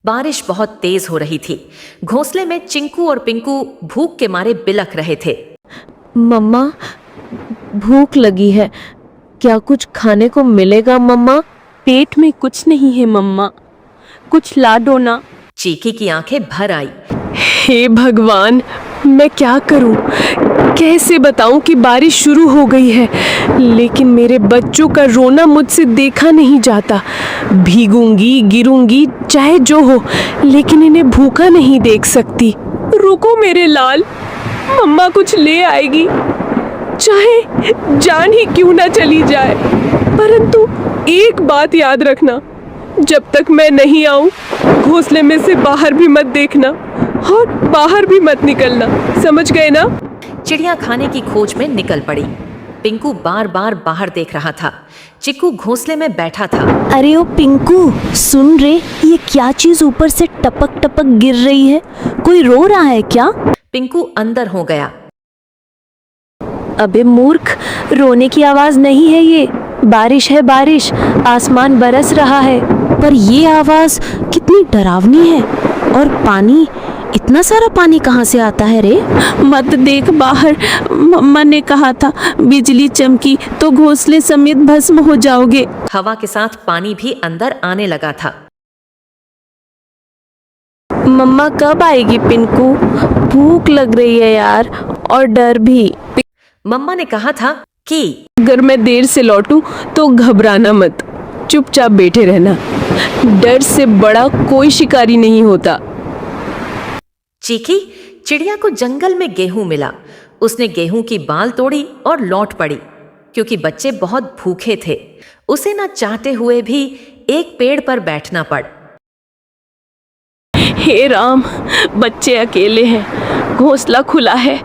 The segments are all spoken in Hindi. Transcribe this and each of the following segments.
बारिश बहुत तेज हो रही थी। घोंसले में चिंकू और पिंकू भूख के मारे बिलख रहे थे। मम्मा, भूख लगी है, क्या कुछ खाने को मिलेगा मम्मा? पेट में कुछ नहीं है मम्मा, कुछ ला दो ना। चीकी की आंखें भर आई। हे भगवान, मैं क्या करूं? कैसे बताऊं कि बारिश शुरू हो गई है, लेकिन मेरे बच्चों का रोना मुझसे देखा नहीं जाता। भीगूंगी, गिरूंगी, चाहे जो हो, लेकिन इन्हें भूखा नहीं देख सकती। रुको मेरे लाल, मम्मा कुछ ले आएगी, चाहे जान ही क्यों ना चली जाए। परंतु एक बात याद रखना, जब तक मैं नहीं आऊं, घोंसले में से बाहर भी मत देखना और बाहर भी मत निकलना, समझ गए ना? चिड़िया खाने की खोज में निकल पड़ी। पिंकू बार बार बाहर देख रहा था। चिक्कू घोंसले में बैठा था। अरे ओ पिंकू, सुन रे, ये क्या चीज ऊपर से टपक टपक गिर रही है? कोई रो रहा है क्या? पिंकू अंदर हो गया। अबे मूर्ख, रोने की आवाज नहीं है ये, बारिश है बारिश, आसमान बरस रहा है। पर ये आवाज कितनी डरावनी है। और पानी, इतना सारा पानी कहाँ से आता है रे? मत देख बाहर, मम्मा ने कहा था बिजली चमकी तो घोंसले समेत भस्म हो जाओगे। हवा के साथ पानी भी अंदर आने लगा था। मम्मा कब आएगी पिंकू? भूख लग रही है यार, और डर भी। मम्मा ने कहा था कि अगर मैं देर से लौटूं तो घबराना मत, चुपचाप बैठे रहना। डर से बड़ा कोई शिकारी नहीं होता। चीकी, चिड़िया को जंगल में गेहूं मिला। उसने गेहूं की बाल तोड़ी और लौट पड़ी, क्योंकि बच्चे बहुत भूखे थे। उसे न चाहते हुए भी एक पेड़ पर बैठना पड़। हे राम, बच्चे अकेले हैं, घोंसला खुला है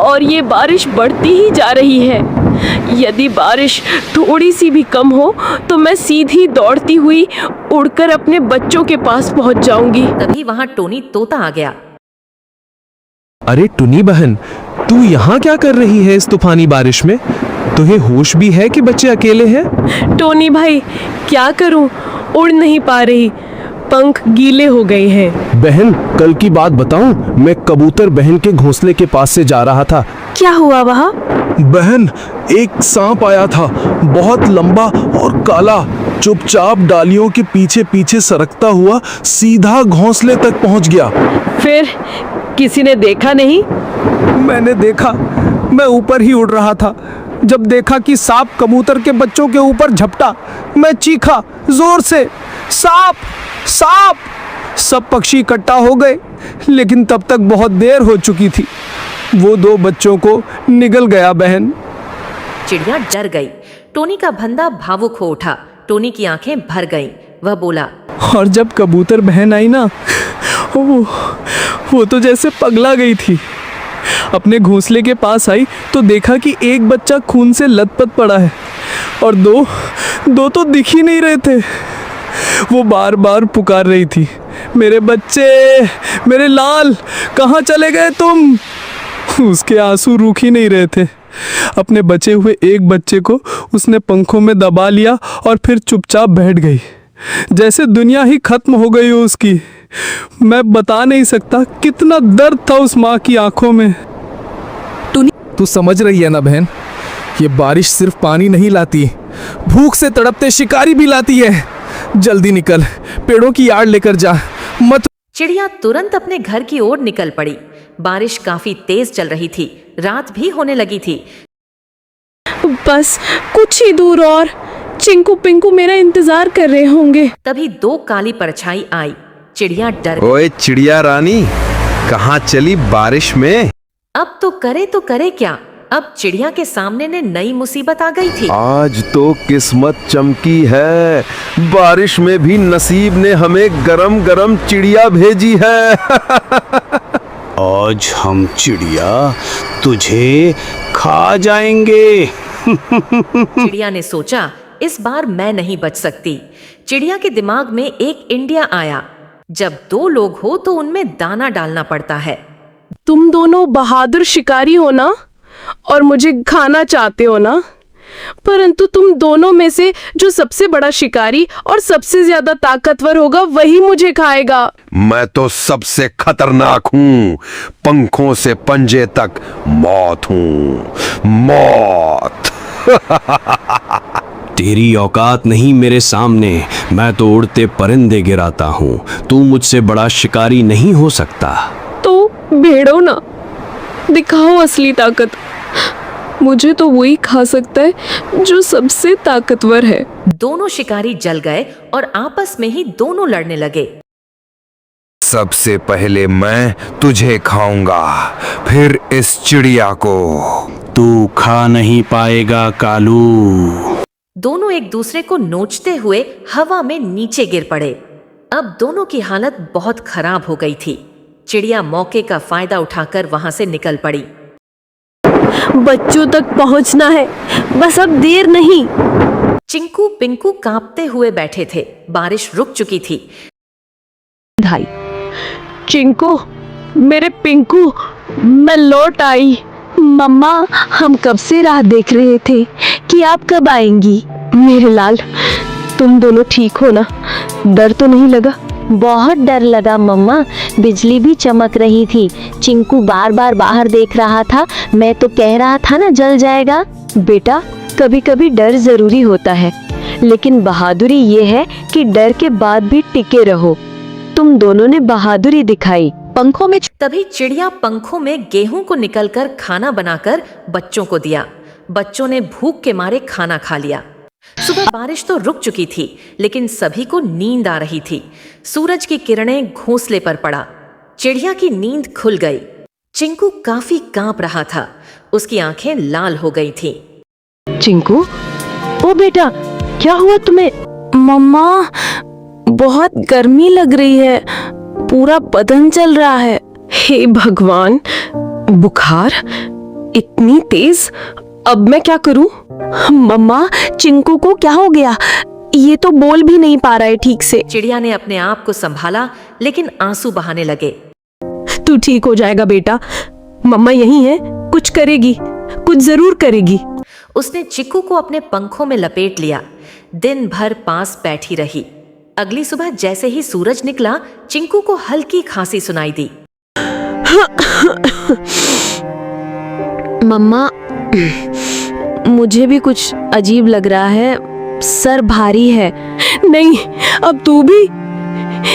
और ये बारिश बढ़ती ही जा रही है। यदि बारिश थोड़ी सी भी कम हो तो मैं सीधी दौड़ती हुई उड़कर अपने बच्चों के पास पहुंच जाऊंगी। तभी वहां टोनी तोता आ गया। अरे टुनी बहन, तू यहाँ क्या कर रही है इस तूफानी बारिश में? तुझे होश भी है कि बच्चे अकेले हैं? टोनी भाई, क्या करूं, उड़ नहीं पा रही, पंख गीले हो गए हैं। बहन, कल की बात बताऊं, मैं कबूतर बहन के घोंसले के पास से जा रहा था। क्या हुआ वहाँ? बहन, एक सांप आया था, बहुत लंबा और काला। चुपचाप डालियों के पीछे पीछे सरकता हुआ सीधा घोंसले तक पहुंच गया। फिर किसी ने देखा नहीं? मैंने देखा, मैं ऊपर ही उड़ रहा था। जब देखा कि सांप कबूतर के बच्चों के ऊपर झपटा, मैं चीखा जोर से, सांप सांप। सब पक्षी इकट्ठा हो गए, लेकिन तब तक बहुत देर हो चुकी थी। वो 2 बच्चों को निगल गया बहन। चिड़िया डर गई। टोनी का भंदा भावुक हो उठा। टोनी की आंखें भर गईं। वह बोला, और जब कबूतर बहन आई ना, वो तो जैसे पगला गई थी। अपने घोंसले के पास आई तो देखा कि एक बच्चा खून से लथपथ पड़ा है और दो तो दिख ही नहीं रहे थे। वो बार बार पुकार रही थी, मेरे बच्चे, मेरे लाल, कहाँ चले गए तुम? उसके आंसू रुक ही नहीं रहे थे। अपने बचे हुए एक बच्चे को उसने पंखों में दबा लिया और फिर चुपचाप बैठ गई, जैसे दुनिया ही खत्म हो गई हो उसकी। मैं बता नहीं सकता कितना दर्द था उस माँ की आंखों में। तू समझ रही है ना बहन, ये बारिश सिर्फ पानी नहीं लाती, भूख से तड़पते शिकारी भी लाती है। जल्दी निकल, पेड़ों की आड़ लेकर जा, मत। चिड़िया तुरंत अपने घर की ओर निकल पड़ी। बारिश काफी तेज चल रही थी। रात भी होने लगी थी। बस कुछ ही दूर और चिंकू पिंकू मेरा इंतजार कर रहे होंगे। तभी 2 काली परछाई आई। चिड़िया डर गई। ओए चिड़िया रानी, कहाँ चली बारिश में? अब तो करे क्या? अब चिड़िया के सामने ने नई मुसीबत आ गई थी। आज तो किस्मत चमकी है, बारिश में भी नसीब ने हमें गरम गरम चिड़िया भेजी है। आज हम चिड़िया तुझे खा जाएंगे। चिड़िया ने सोचा, इस बार मैं नहीं बच सकती। चिड़िया के दिमाग में एक इंडिया आया, जब 2 लोग हो तो उनमें दाना डालना पड़ता है। तुम दोनों बहादुर शिकारी हो ना, और मुझे खाना चाहते हो ना? परंतु तुम दोनों में से जो सबसे बड़ा शिकारी और सबसे ज्यादा ताकतवर होगा वही मुझे खाएगा। मैं तो सबसे खतरनाक हूँ, पंखों से पंजे तक मौत हूँ, मौत। तेरी औकात नहीं मेरे सामने, मैं तो उड़ते परिंदे गिराता हूँ, तू मुझसे बड़ा शिकारी नहीं हो सकता। तो भेड़ो ना, दिखाओ असली ताकत। मुझे तो वही खा सकता है जो सबसे ताकतवर है। दोनों शिकारी जल गए और आपस में ही दोनों लड़ने लगे। सबसे पहले मैं तुझे खाऊंगा, फिर इस चिड़िया को। तू खा नहीं पाएगा कालू। दोनों एक दूसरे को नोचते हुए हवा में नीचे गिर पड़े। अब दोनों की हालत बहुत खराब हो गई थी। चिड़िया मौके का फायदा उठाकर वहां से निकल पड़ी। बच्चों तक पहुंचना है, बस अब देर नहीं। चिंकू पिंकू कांपते हुए बैठे थे। बारिश रुक चुकी थी। भाई चिंकू, मेरे पिंकू, मैं लौट आई। मम्मा, हम कब से राह देख रहे थे कि आप कब आएंगी। मेरे लाल, तुम दोनों ठीक हो ना? डर तो नहीं लगा? बहुत डर लगा मम्मा, बिजली भी चमक रही थी। चिंकू बार बार बाहर देख रहा था। मैं तो कह रहा था ना जल जाएगा। बेटा, कभी कभी डर जरूरी होता है, लेकिन बहादुरी ये है कि डर के बाद भी टिके रहो। तुम दोनों ने बहादुरी दिखाई। पंखों में तभी चिड़िया पंखों में गेहूं को निकलकर खाना बनाकर बच्चों को दिया। बच्चों ने भूख के मारे खाना खा लिया। सुबह बारिश तो रुक चुकी थी, लेकिन सभी को नींद आ रही थी। सूरज की किरणें घोंसले पर पड़ा। चिड़िया की नींद खुल गई। चिंकू काफी कांप रहा था। उसकी आंखें लाल हो गई थीं। चिंकू, ओ बेटा, क्या हुआ तुम्हें? मम्मा, बहुत गर्मी लग रही है, पूरा बदन जल रहा है। हे भगवान, बुखार इतनी तेज, अब मैं क्या करूं? मम्मा, चिंकू को क्या हो गया? ये तो बोल भी नहीं पा रहा है ठीक से। चिड़िया ने अपने आप को संभाला, लेकिन आंसू बहाने लगे। तू ठीक हो जाएगा बेटा, मम्मा यही है, कुछ करेगी, कुछ जरूर करेगी। उसने चिक्कू को अपने पंखों में लपेट लिया। दिन भर पास बैठी रही। अगली सुबह जैसे ही सूरज निकला, चिंकू को हल्की खांसी सुनाई दी। मम्मा, मुझे भी कुछ अजीब लग रहा है, सर भारी है। नहीं, अब तू भी?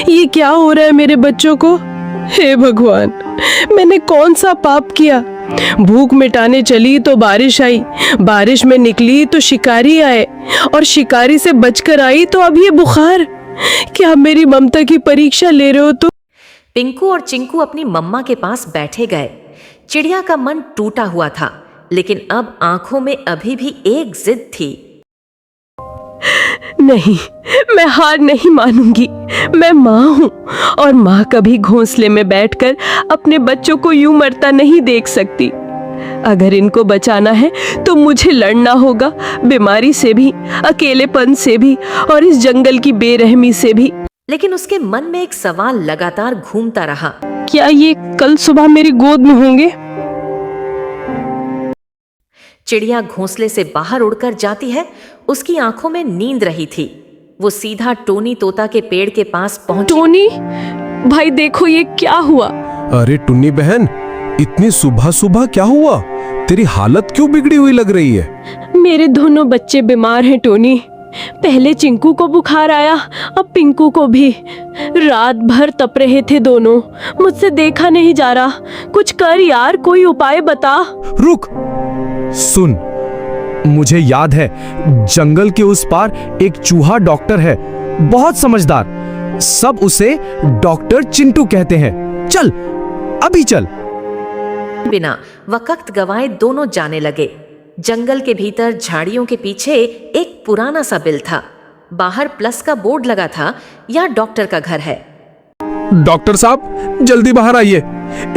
ये क्या हो रहा है मेरे बच्चों को? हे भगवान, मैंने कौन सा पाप किया? भूख मिटाने चली तो बारिश आई, बारिश में निकली तो शिकारी आए, और शिकारी से बचकर आई तो अब ये बुखार। क्या मेरी ममता की परीक्षा ले रहे हो तुम? पिंकू और चिंकू अपनी मम्मा के पास बैठे गए। चिड़िया का मन टूटा हुआ था, लेकिन अब आंखों में अभी भी एक जिद थी। नहीं, मैं हार नहीं मानूंगी। मैं माँ हूँ, और माँ कभी घोंसले में बैठकर अपने बच्चों को यूं मरता नहीं देख सकती। अगर इनको बचाना है तो मुझे लड़ना होगा, बीमारी से भी, अकेलेपन से भी, और इस जंगल की बेरहमी से भी। लेकिन उसके मन में एक सवाल लगातार घूमता रहा। क्या ये कल सुबह मेरी गोद में होंगे? चिड़िया घोंसले से बाहर उड़कर जाती है। उसकी आंखों में नींद रही थी। वो सीधा टोनी तोता के पेड़ के पास पहुंची। टोनी भाई, देखो ये क्या हुआ? अरे टुन्नी बहन, इतनी सुबह सुबह क्या हुआ? तेरी हालत क्यों बिगड़ी हुई लग रही है? मेरे दोनों बच्चे बीमार हैं टोनी। पहले चिंकू को बुखार आया, अब पिंकू को भी। रात भर तप रहे थे दोनों, मुझसे देखा नहीं जा रहा। कुछ कर यार, कोई उपाय बता। रुक, सुन, मुझे याद है, जंगल के उस पार एक चूहा डॉक्टर है, बहुत समझदार। सब उसे डॉक्टर चिंटू कहते हैं। चल, अभी चल। बिना वक्त गवाए दोनों जाने लगे। जंगल के भीतर झाड़ियों के पीछे एक पुराना सा बिल था। बाहर प्लस का बोर्ड लगा था, यहाँ डॉक्टर का घर है। डॉक्टर साहब, जल्दी बाहर आइए,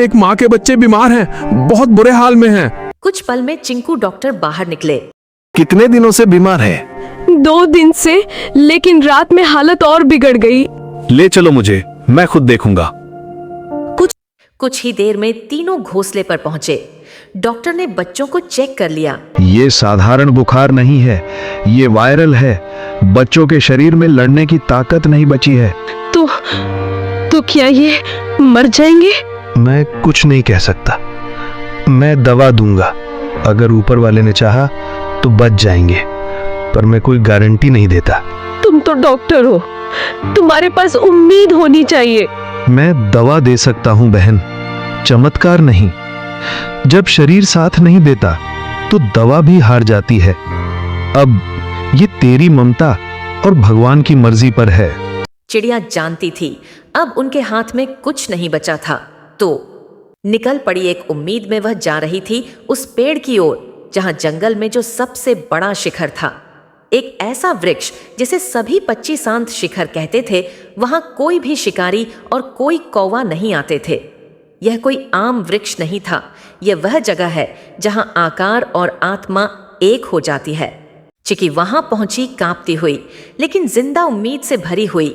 एक माँ के बच्चे बीमार हैं, बहुत बुरे हाल में हैं। कुछ पल में चिंकू डॉक्टर बाहर निकले। कितने दिनों से बीमार है? 2 दिन से, लेकिन रात में हालत और बिगड़ गई। ले चलो मुझे, मैं खुद देखूंगा। कुछ ही देर में तीनों घोंसले पर पहुंचे। डॉक्टर ने बच्चों को चेक कर लिया। ये साधारण बुखार नहीं है, ये वायरल है। बच्चों के शरीर में लड़ने की ताकत नहीं बची है। तो क्या ये मर जाएंगे? मैं कुछ नहीं कह सकता। मैं दवा दूंगा, अगर ऊपर वाले ने चाहा तो बच जाएंगे, पर मैं कोई गारंटी नहीं देता। तुम तो डॉक्टर हो, तुम्हारे पास उम्मीद होनी चाहिए। मैं दवा दे सकता हूं बहन, चमत्कार नहीं। जब शरीर साथ नहीं देता तो दवा भी हार जाती है। अब ये तेरी ममता और भगवान की मर्जी पर है। चिड़िया जानती थी अब उनके हाथ में कुछ नहीं बचा था, तो निकल पड़ी एक उम्मीद में वह जा रही थी उस पेड़ की ओर जहां जंगल में जो सबसे बड़ा शिखर था, एक ऐसा वृक्ष जिसे सभी 25 शिखर कहते थे। वहां कोई भी शिकारी और कोई कौवा नहीं आते थे। यह कोई आम वृक्ष नहीं था, यह वह जगह है जहां आकार और आत्मा एक हो जाती है। चिकी वहां पहुंची कांपती हुई, लेकिन जिंदा उम्मीद से भरी हुई।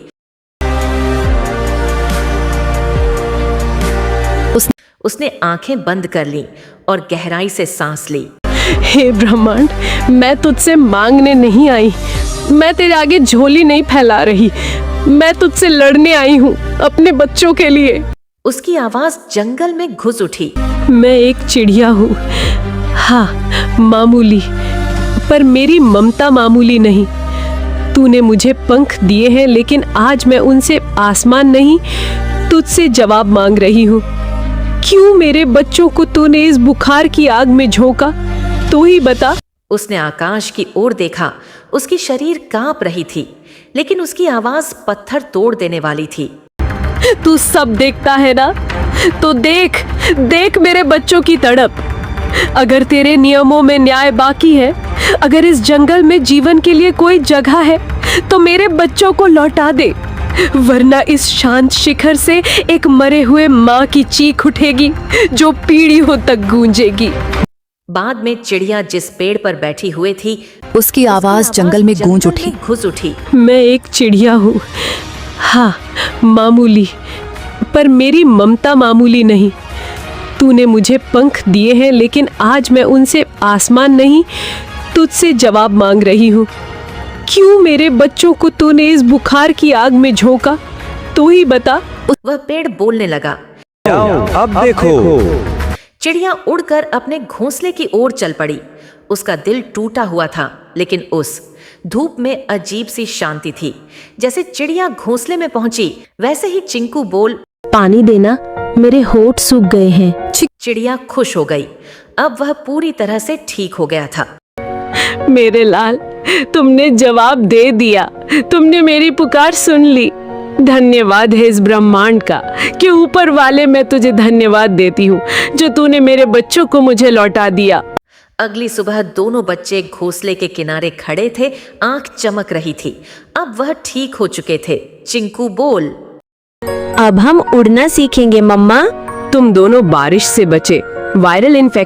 उसने आंखें बंद कर लीं और गहराई से सांस ली। हे ब्रह्मांड, मैं तुझसे मांगने नहीं आई, मैं तेरे आगे झोली नहीं फैला रही, मैं तुझसे लड़ने आई हूँ अपने बच्चों के लिए। उसकी आवाज जंगल में घुस उठी। मैं एक चिड़िया हूँ, हाँ मामूली, पर मेरी ममता मामूली नहीं। तूने मुझे पंख दिए हैं, लेकिन आज मैं उनसे आसमान नहीं तुझसे जवाब मांग रही हूँ। क्यों मेरे बच्चों को तूने इस बुखार की आग में झोंका, तू ही बता। उसने आकाश की ओर देखा। उसकी शरीर कांप रही थी, लेकिन उसकी आवाज पत्थर तोड़ देने वाली थी। तू सब देखता है ना, तो देख देख मेरे बच्चों की तड़प। अगर तेरे नियमों में न्याय बाकी है, अगर इस जंगल में जीवन के लिए कोई जगह है, तो मेरे बच्चों को लौटा दे, वरना इस शांत शिखर से एक मरे हुए माँ की चीख उठेगी जो पीढ़ियों तक गूंजेगी। बाद में चिड़िया जिस पेड़ पर बैठी हुई थी, उसकी आवाज जंगल में गूंज उठी। घुस उठी। मैं एक चिड़िया हूँ, हाँ मामूली, पर मेरी ममता मामूली नहीं। तूने मुझे पंख दिए हैं, लेकिन आज मैं उनसे आसमान नहीं तुझसे जवाब मांग रही हूँ। क्यों मेरे बच्चों को तूने इस बुखार की आग में झोंका, तू ही बता। वह पेड़ बोलने लगा। अब देखो। चिड़िया उड़कर अपने घोंसले की ओर चल पड़ी। उसका दिल टूटा हुआ था, लेकिन उस धूप में अजीब सी शांति थी। जैसे चिड़िया घोंसले में पहुंची, वैसे ही चिंकू बोल, पानी देना, मेरे होठ सूख गए हैं। चिड़िया खुश हो गई। अब वह पूरी तरह से ठीक हो गया था। मेरे लाल, तुमने जवाब दे दिया, तुमने मेरी पुकार सुन ली। धन्यवाद है इस ब्रह्मांड का कि ऊपर वाले मैं तुझे धन्यवाद देती हूँ जो तूने मेरे बच्चों को मुझे लौटा दिया। अगली सुबह दोनों बच्चे घोंसले के किनारे खड़े थे, आंख चमक रही थी। अब वह ठीक हो चुके थे। चिंकू बोल, अब हम उड़ना सीखेंगे मम्मा। तुम दोनों बारिश से बचे, वायरल इन्फेक्शन